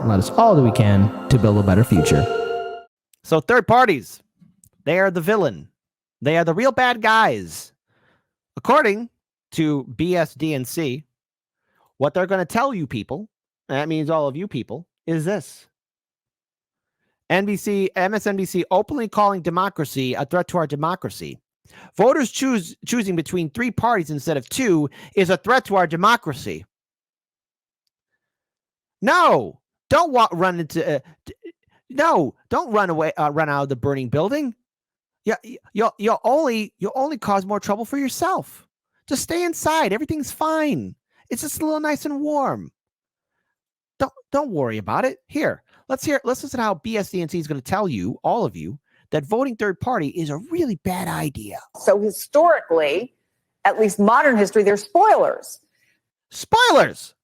and let us all do we can to build a better future. So third parties, they are the villain. They are the real bad guys. According to BSDNC, what they're going to tell you people, and that means all of you people, is this. MSNBC openly calling democracy a threat to our democracy. Voters choosing between 3 parties instead of 2 is a threat to our democracy. No, don't run into. No, don't run away. Run out of the burning building. Yeah, you'll only cause more trouble for yourself. Just stay inside. Everything's fine. It's just a little nice and warm. Don't worry about it. Here, let's listen to how BSDNC is going to tell you, all of you, that voting third party is a really bad idea. So historically, at least modern history, they're spoilers. Spoilers.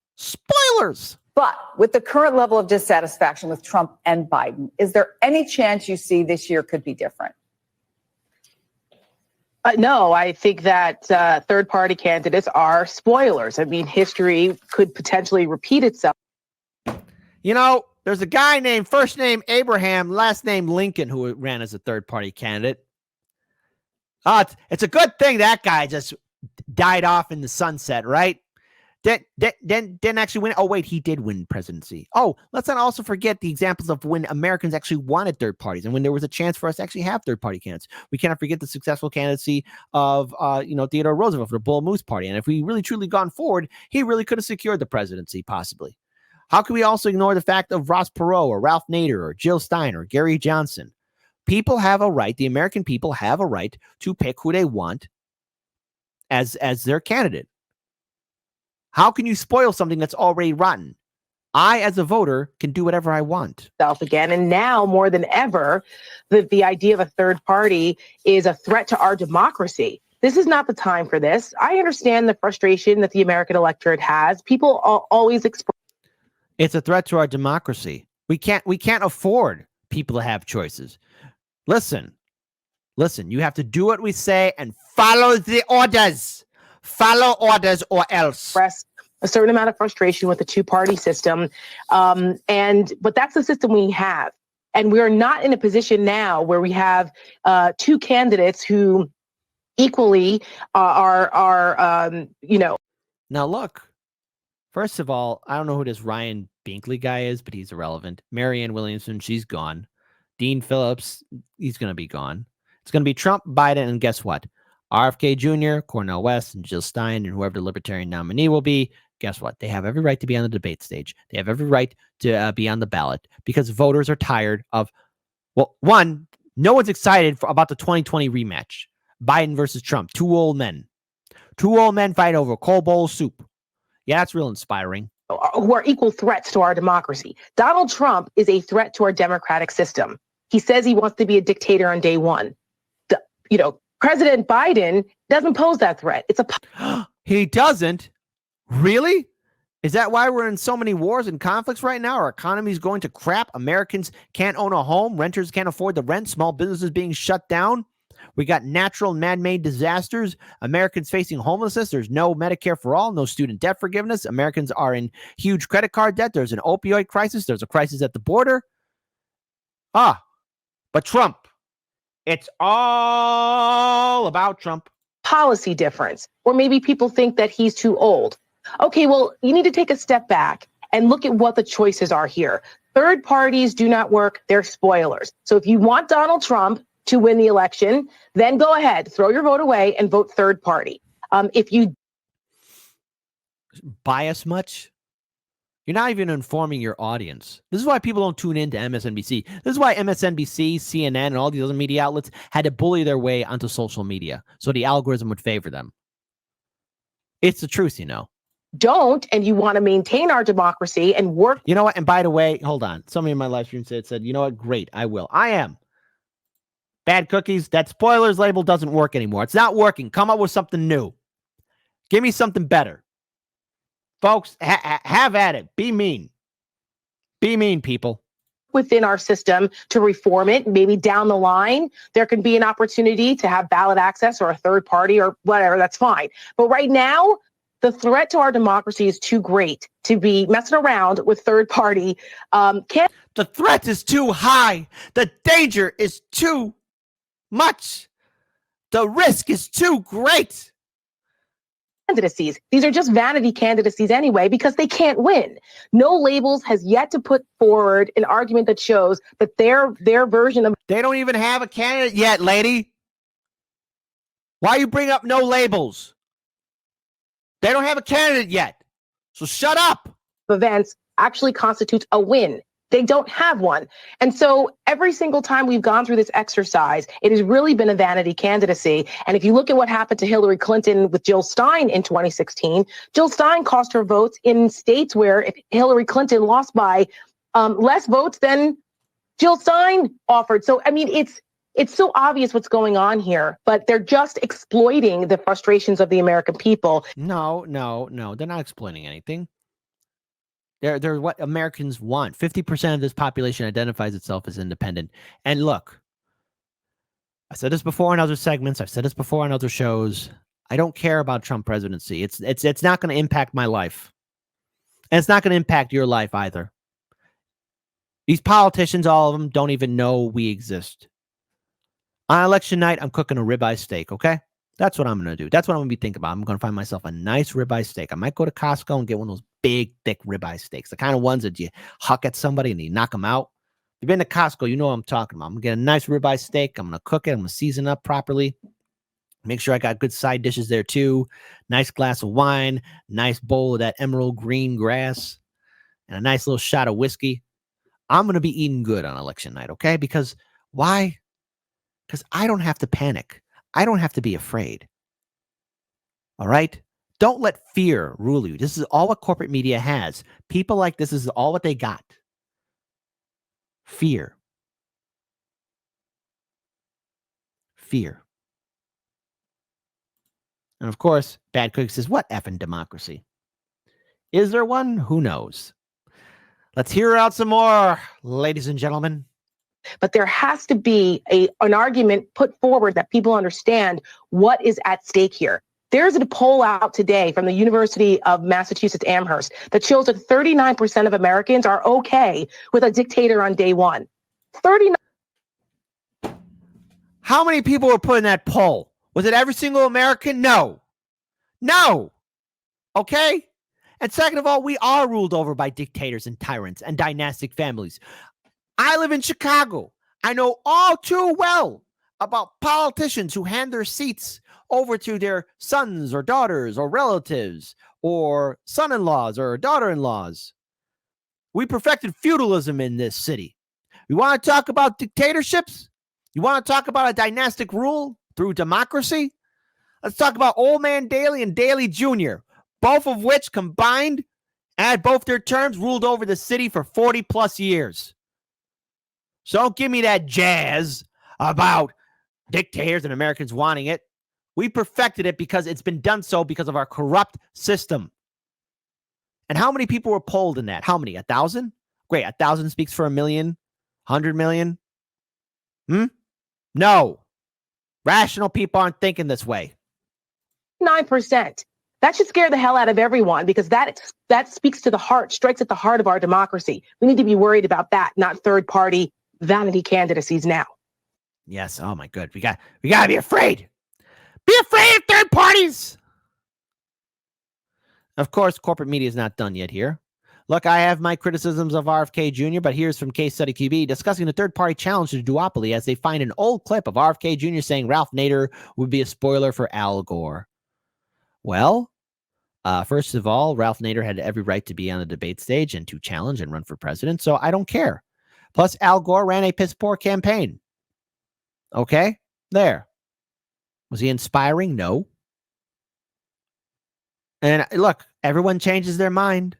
But with the current level of dissatisfaction with Trump and Biden, is there any chance you see this year could be different? No, I think that third-party candidates are spoilers. I mean, history could potentially repeat itself. You know, there's a guy named first name Abraham, last name Lincoln, who ran as a third-party candidate. It's a good thing that guy just died off in the sunset, right? Didn't actually win. Oh, wait, he did win presidency. Oh, let's not also forget the examples of when Americans actually wanted third parties and when there was a chance for us to actually have third party candidates. We cannot forget the successful candidacy of, Theodore Roosevelt for the Bull Moose Party. And if we really truly gone forward, he really could have secured the presidency, possibly. How can we also ignore the fact of Ross Perot or Ralph Nader or Jill Stein or Gary Johnson? People have a right. The American people have a right to pick who they want as their candidate. How can you spoil something that's already rotten? I, as a voter, can do whatever I want. Again, and now more than ever, the idea of a third party is a threat to our democracy. This is not the time for this. I understand the frustration that the American electorate has. People always express. It's a threat to our democracy. We can't afford people to have choices. Listen, you have to do what we say and follow the orders. Follow orders or else. Express a certain amount of frustration with the two-party system. But that's the system we have. And we're not in a position now where we have 2 candidates who equally are. Now, look, first of all, I don't know who this Ryan Binkley guy is, but he's irrelevant. Marianne Williamson, she's gone. Dean Phillips, he's going to be gone. It's going to be Trump, Biden, and guess what? RFK Jr., Cornel West, and Jill Stein, and whoever the Libertarian nominee will be, guess what? They have every right to be on the debate stage. They have every right to be on the ballot because voters are tired of, well, one, no one's excited about the 2020 rematch. Biden versus Trump, 2 old men. 2 old men fight over a cold bowl of soup. Yeah, that's real inspiring. Who are equal threats to our democracy. Donald Trump is a threat to our democratic system. He says he wants to be a dictator on day one. President Biden doesn't pose that threat. It's He doesn't? Really? Is that why we're in so many wars and conflicts right now? Our economy is going to crap. Americans can't own a home. Renters can't afford the rent. Small businesses being shut down. We got natural and man-made disasters. Americans facing homelessness. There's no Medicare for all, no student debt forgiveness. Americans are in huge credit card debt. There's an opioid crisis. There's a crisis at the border. But Trump. It's all about Trump. Policy difference, or maybe people think that he's too old. Okay, well, you need to take a step back and look at what the choices are here. Third parties do not work. They're spoilers. So if you want Donald Trump to win the election, then go ahead, throw your vote away and vote third party. If you bias much, you're not even informing your audience. This is why people don't tune into MSNBC. This is why MSNBC, CNN, and all these other media outlets had to bully their way onto social media so the algorithm would favor them. It's the truth, don't, and you want to maintain our democracy and work. You know what? And by the way, hold on. Somebody in my live stream said, you know what? Great, I will. I am. Bad cookies. That spoilers label doesn't work anymore. It's not working. Come up with something new. Give me something better. Folks, have at it. Be mean. Be mean, people. Within our system to reform it. Maybe down the line, there can be an opportunity to have ballot access or a third party or whatever. That's fine. But right now, The threat to our democracy is too great to be messing around with third party candidates. The threat is too high. The danger is too much. The risk is too great. Candidacies. These are just vanity candidacies anyway, because they can't win. No Labels has yet to put forward an argument that shows that their version of. They don't even have a candidate yet, lady. Why you bring up No Labels? They don't have a candidate yet. So shut up. Events actually constitutes a win. They don't have one. And so every single time we've gone through this exercise, it has really been a vanity candidacy. And if you look at what happened to Hillary Clinton with Jill Stein in 2016, Jill Stein cost her votes in states where Hillary Clinton lost by less votes than Jill Stein offered. So, I mean, it's so obvious what's going on here, but they're just exploiting the frustrations of the American people. No. They're not exploiting anything. They're what Americans want. 50% of this population identifies itself as independent. And look, I said this before in other segments. I've said this before on other shows. I don't care about Trump presidency. It's not going to impact my life. And it's not going to impact your life either. These politicians, all of them, don't even know we exist. On election night, I'm cooking a ribeye steak, okay? That's what I'm going to do. That's what I'm going to be thinking about. I'm going to find myself a nice ribeye steak. I might go to Costco and get one of those big, thick ribeye steaks, the kind of ones that you huck at somebody and you knock them out. If you've been to Costco, you know what I'm talking about. I'm going to get a nice ribeye steak. I'm going to cook it. I'm going to season up properly. Make sure I got good side dishes there too. Nice glass of wine, nice bowl of that emerald green grass, and a nice little shot of whiskey. I'm going to be eating good on election night, okay? Because why? Because I don't have to panic. I don't have to be afraid. All right? Don't let fear rule you. This is all what corporate media has. People like this is all what they got. Fear. Fear. And of course, Bad Cookie says, what effing democracy? Is there one? Who knows? Let's hear out some more, ladies and gentlemen. But there has to be an argument put forward that people understand what is at stake here. There's a poll out today from the University of Massachusetts Amherst that shows that 39% of Americans are okay with a dictator on day one. 39. How many people were put in that poll? Was it every single American? No. Okay? And second of all, we are ruled over by dictators and tyrants and dynastic families. I live in Chicago. I know all too well about politicians who hand their seats over to their sons or daughters or relatives or son-in-laws or daughter-in-laws. We perfected feudalism in this city. You want to talk about dictatorships? You want to talk about a dynastic rule through democracy? Let's talk about Old Man Daley and Daley Jr., both of which combined, at both their terms, ruled over the city for 40 plus years. So don't give me that jazz about dictators and Americans wanting it. We perfected it because it's been done so because of our corrupt system. And how many people were polled in that? How many? 1,000? Great. 1,000 speaks for 1 million? 100 million? No. Rational people aren't thinking this way. 9%. That should scare the hell out of everyone because that speaks to the heart, strikes at the heart of our democracy. We need to be worried about that, not third-party vanity candidacies now. Yes. Oh my God. We got to be afraid. Be afraid of third parties. Of course, corporate media is not done yet here. Look, I have my criticisms of RFK Jr., but here's from Case Study QB discussing the third-party challenge to duopoly as they find an old clip of RFK Jr. saying Ralph Nader would be a spoiler for Al Gore. Well, first of all, Ralph Nader had every right to be on the debate stage and to challenge and run for president, so I don't care. Plus, Al Gore ran a piss-poor campaign. Okay? There. Was he inspiring? No. And look, everyone changes their mind.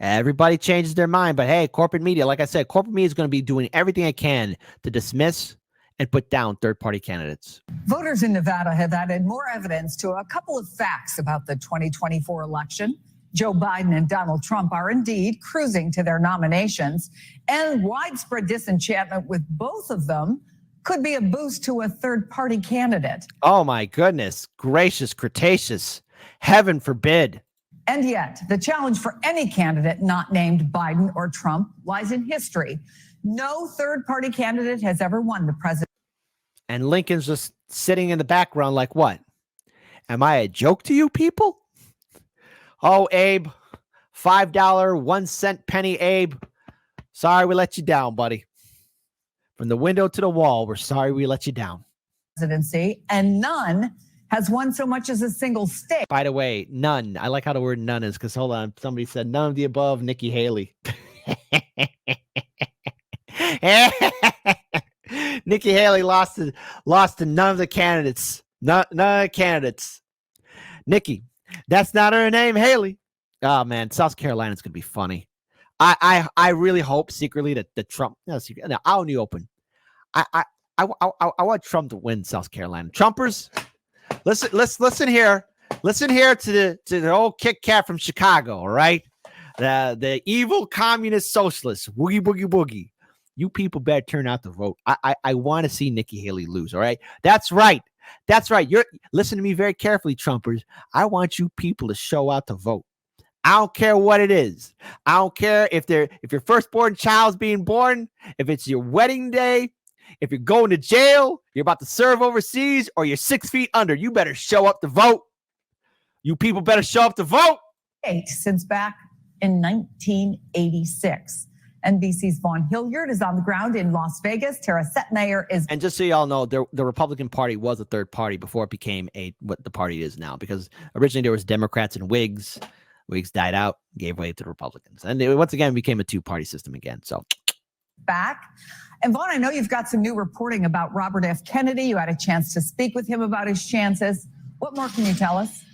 Everybody changes their mind. But hey, corporate media, like I said, corporate media is going to be doing everything it can to dismiss and put down third-party candidates. Voters in Nevada have added more evidence to a couple of facts about the 2024 election. Joe Biden and Donald Trump are indeed cruising to their nominations, and widespread disenchantment with both of them could be a boost to a third-party candidate. Oh, my goodness. Gracious, Cretaceous. Heaven forbid. And yet, the challenge for any candidate not named Biden or Trump lies in history. No third-party candidate has ever won the presidency. And Lincoln's just sitting in the background like, what? Am I a joke to you people? Oh, Abe, $5, 1 cent penny, Abe. Sorry we let you down, buddy. From the window to the wall, we're sorry we let you down. Presidency, and none has won so much as a single state. By the way, none. I like how the word none is because, hold on, somebody said none of the above, Nikki Haley. Nikki Haley lost to none of the candidates. None of the candidates. Nikki, that's not her name, Haley. Oh man, South Carolina's gonna be funny. I really hope secretly that the Trump. No, out in the open. I want Trump to win South Carolina. Trumpers, listen here. Listen here to the old Kit Kat from Chicago. All right, the evil communist socialists. Woogie boogie boogie. You people better turn out to vote. I want to see Nikki Haley lose. All right, that's right. That's right. Listen to me very carefully, Trumpers. I want you people to show out to vote. I don't care what it is. I don't care if your firstborn child's being born, if it's your wedding day, if you're going to jail, you're about to serve overseas, or you're 6 feet under. You better show up to vote. You people better show up to vote. Since back in 1986. NBC's Vaughn Hilliard is on the ground in Las Vegas. Tara Setmayer is. And just so y'all know, the Republican Party was a third party before it became what the party is now, because originally there was Democrats and Whigs. Whigs died out, gave way to the Republicans. And it once again became a two-party system again. So back. And Vaughn, I know you've got some new reporting about Robert F. Kennedy. You had a chance to speak with him about his chances. What more can you tell us?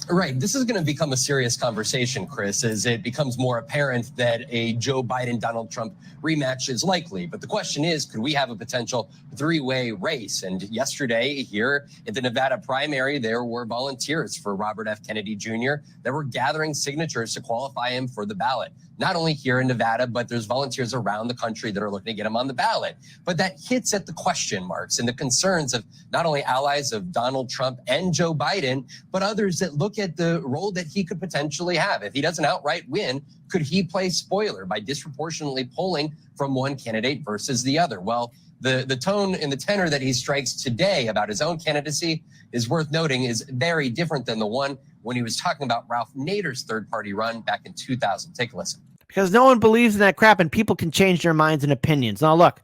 Right. This is going to become a serious conversation, Chris, as it becomes more apparent that a Joe Biden-Donald Trump rematch is likely. But the question is, could we have a potential three-way race? And yesterday here at the Nevada primary, there were volunteers for Robert F. Kennedy Jr. that were gathering signatures to qualify him for the ballot. Not only here in Nevada, but there's volunteers around the country that are looking to get him on the ballot. But that hits at the question marks and the concerns of not only allies of Donald Trump and Joe Biden, but others that look at the role that he could potentially have. If he doesn't outright win, could he play spoiler by disproportionately pulling from one candidate versus the other? Well, the tone and the tenor that he strikes today about his own candidacy is worth noting is very different than the one when he was talking about Ralph Nader's third-party run back in 2000. Take a listen. Because no one believes in that crap, and people can change their minds and opinions. Now, look,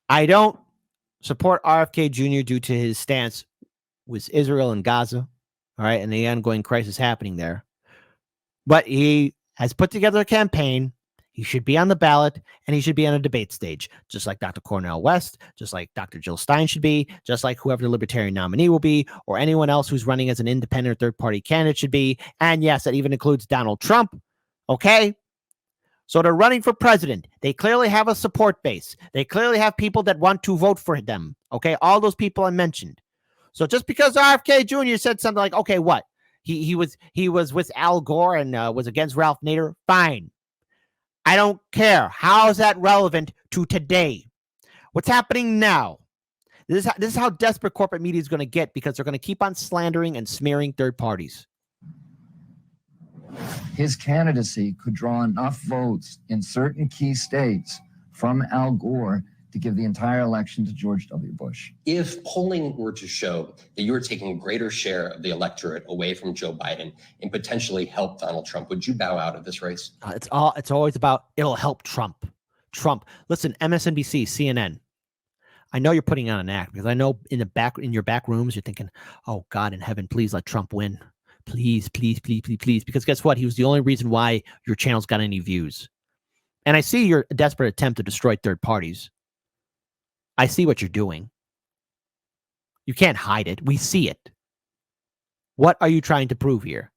I don't support RFK Jr. due to his stance with Israel and Gaza, all right, and the ongoing crisis happening there. But he has put together a campaign. He should be on the ballot, and he should be on a debate stage, just like Dr. Cornel West, just like Dr. Jill Stein should be, just like whoever the Libertarian nominee will be, or anyone else who's running as an independent or third-party candidate should be. And yes, that even includes Donald Trump, okay? So they're running for president. They clearly have a support base. They clearly have people that want to vote for them. Okay, all those people I mentioned. So just because RFK Jr. said something like, okay, what? He was with Al Gore and was against Ralph Nader. Fine. I don't care. How is that relevant to today? What's happening now? This is how desperate corporate media is going to get, because they're going to keep on slandering and smearing third parties. His candidacy could draw enough votes in certain key states from Al Gore to give the entire election to George W. Bush. If polling were to show that you were taking a greater share of the electorate away from Joe Biden and potentially help Donald Trump, would you bow out of this race? It's always about it'll help Trump. Listen, MSNBC, CNN. I know you're putting on an act, because I know in your back rooms you're thinking, "Oh God in heaven, please let Trump win. Please, please, please, please, please." Because guess what? He was the only reason why your channel's got any views. And I see your desperate attempt to destroy third parties. I see what you're doing. You can't hide it. We see it. What are you trying to prove here?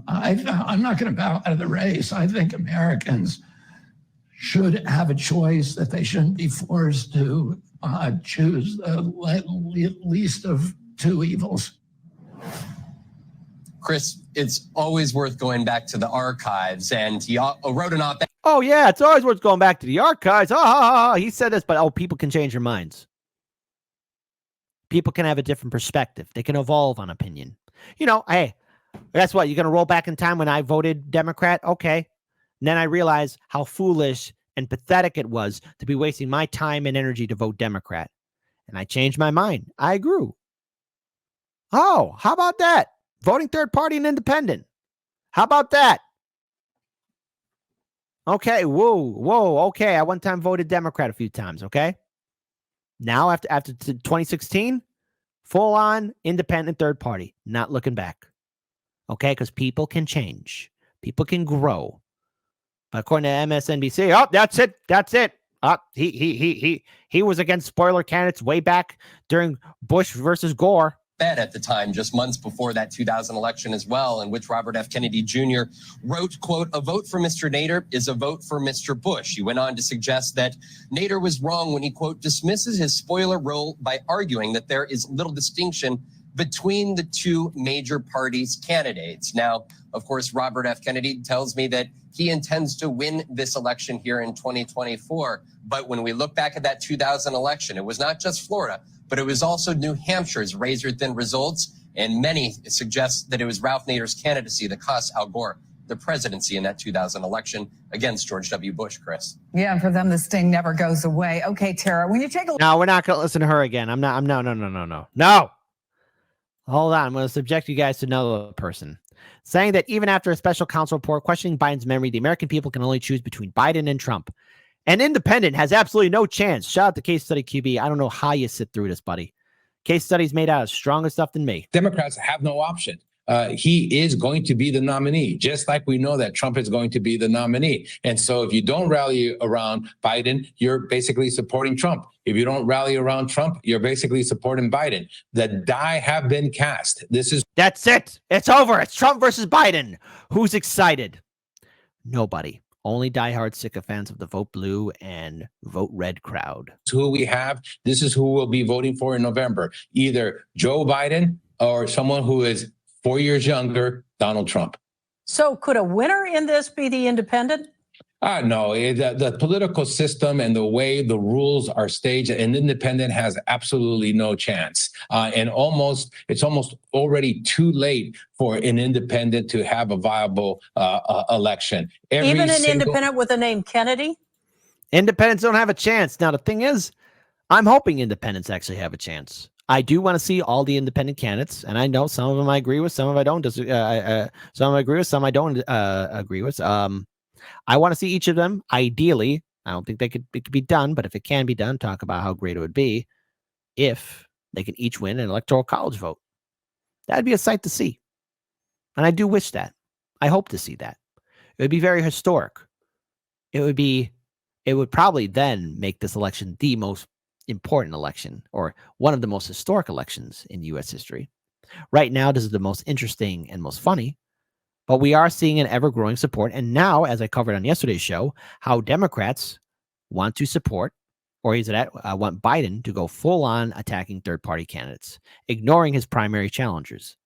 I'm not going to bow out of the race. I think Americans should have a choice, that they shouldn't be forced to choose the least of two evils. Chris, it's always worth going back to the archives, and he wrote an op-ed. Oh, yeah, it's always worth going back to the archives. He said this, but people can change their minds. People can have a different perspective. They can evolve on opinion. You know, hey, guess what? You're going to roll back in time when I voted Democrat? Okay. And then I realized how foolish and pathetic it was to be wasting my time and energy to vote Democrat. And I changed my mind. I grew. Oh, how about that? Voting third party and independent. How about that? Okay. Whoa. Okay. I one time voted Democrat a few times. Okay. Now after 2016, full on independent third party, not looking back. Okay. Because people can change. People can grow. But according to MSNBC, oh, that's it. That's it. He was against spoiler candidates way back during Bush versus Gore. At the time, just months before that 2000 election as well, in which Robert F. Kennedy Jr. wrote, quote, "A vote for Mr. Nader is a vote for Mr. Bush." He went on to suggest that Nader was wrong when he, quote, "dismisses his spoiler role by arguing that there is little distinction between the two major parties' candidates." Now, of course, Robert F. Kennedy tells me that he intends to win this election here in 2024. But when we look back at that 2000 election, it was not just Florida, but it was also New Hampshire's razor-thin results. And many suggest that it was Ralph Nader's candidacy that cost Al Gore the presidency in that 2000 election against George W. Bush, Chris. Yeah, for them, the sting never goes away. Okay, Tara, when you take a look. No, we're not going to listen to her again. No. Hold on. I'm going to subject you guys to another person saying that even after a special counsel report questioning Biden's memory, the American people can only choose between Biden and Trump. An independent has absolutely no chance. Shout out to Case Study QB. I don't know how you sit through this, buddy. Case Study's made out of stronger stuff than me. Democrats have no option. He is going to be the nominee, just like we know that Trump is going to be the nominee. And so if you don't rally around Biden, you're basically supporting Trump. If you don't rally around Trump, you're basically supporting Biden. The die have been cast. That's it. It's over. It's Trump versus Biden. Who's excited? Nobody. Only diehard sycophants of the vote blue and vote red crowd. Who we have. This is who we'll be voting for in November. Either Joe Biden or someone who is 4 years younger, Donald Trump. So could a winner in this be the independent? No, the political system and the way the rules are staged, an independent has absolutely no chance. And it's almost already too late for an independent to have a viable election. Even an independent with the name Kennedy? Independents don't have a chance. Now, the thing is, I'm hoping independents actually have a chance. I do want to see all the independent candidates, and I know some of them I agree with, some of them I don't. Some I agree with, some I don't agree with. I want to see each of them. Ideally, I don't think it could be done, but if it can be done, talk about how great it would be if they can each win an electoral college vote. That'd be a sight to see, and I do wish that. I hope to see that. It would be very historic. It would probably then make this election the most important election, or one of the most historic elections in U.S. history. Right now, this is the most interesting and most funny, but we are seeing an ever-growing support. And now, as I covered on yesterday's show, how Democrats want to support, or want Biden to go full-on attacking third-party candidates, ignoring his primary challengers.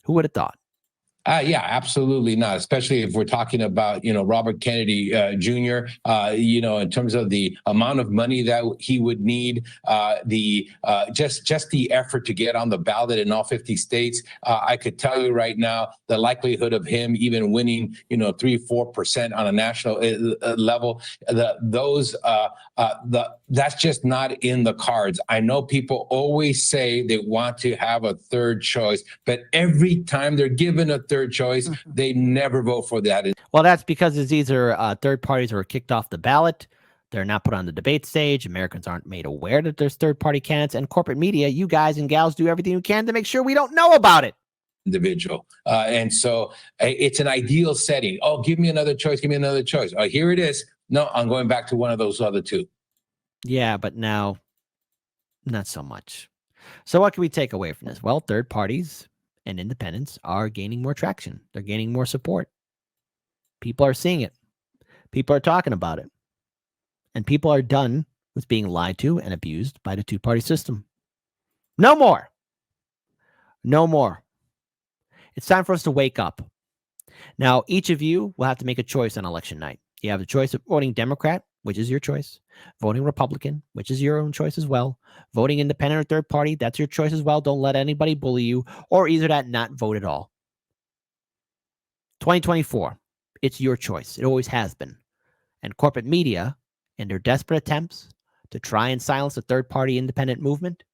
Who would have thought? Yeah, absolutely not. Especially if we're talking about, Robert Kennedy Jr., in terms of the amount of money that he would need, just the effort to get on the ballot in all 50 states. I could tell you right now, the likelihood of him even winning, 3-4% on a national level, that's just not in the cards. I know people always say they want to have a third choice, but every time they're given a third choice, they never vote for that. Well, that's because it's either third parties are kicked off the ballot, they're not put on the debate stage, Americans aren't made aware that there's third-party candidates, and corporate media, you guys and gals do everything you can to make sure we don't know about it. Individual. And so it's an ideal setting. Oh, give me another choice. Give me another choice. Oh, here it is. No, I'm going back to one of those other two. Yeah, but now, not so much. So what can we take away from this? Well, third parties and independents are gaining more traction. They're gaining more support. People are seeing it. People are talking about it. And people are done with being lied to and abused by the two-party system. No more. No more. It's time for us to wake up. Now, each of you will have to make a choice on election night. You have the choice of voting Democrat, which is your choice. Voting Republican, which is your own choice as well. Voting independent or third party, that's your choice as well. Don't let anybody bully you, or either that, not vote at all. 2024, it's your choice. It always has been. And corporate media, in their desperate attempts to try and silence the third party independent movement,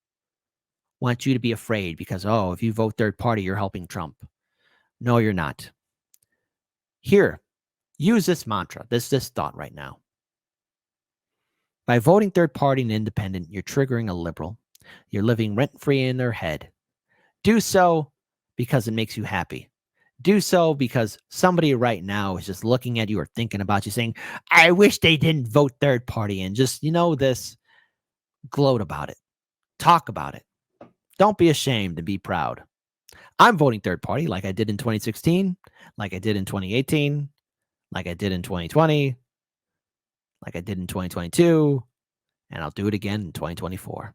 want you to be afraid because, oh, if you vote third party, you're helping Trump. No, you're not. Here, use this mantra, this thought right now. By voting third party and independent, you're triggering a liberal. You're living rent-free in their head. Do so because it makes you happy. Do so because somebody right now is just looking at you or thinking about you saying, I wish they didn't vote third party, and just, this, gloat about it. Talk about it. Don't be ashamed and be proud. I'm voting third party like I did in 2016, like I did in 2018, like I did in 2020, like I did in 2022, and I'll do it again in 2024.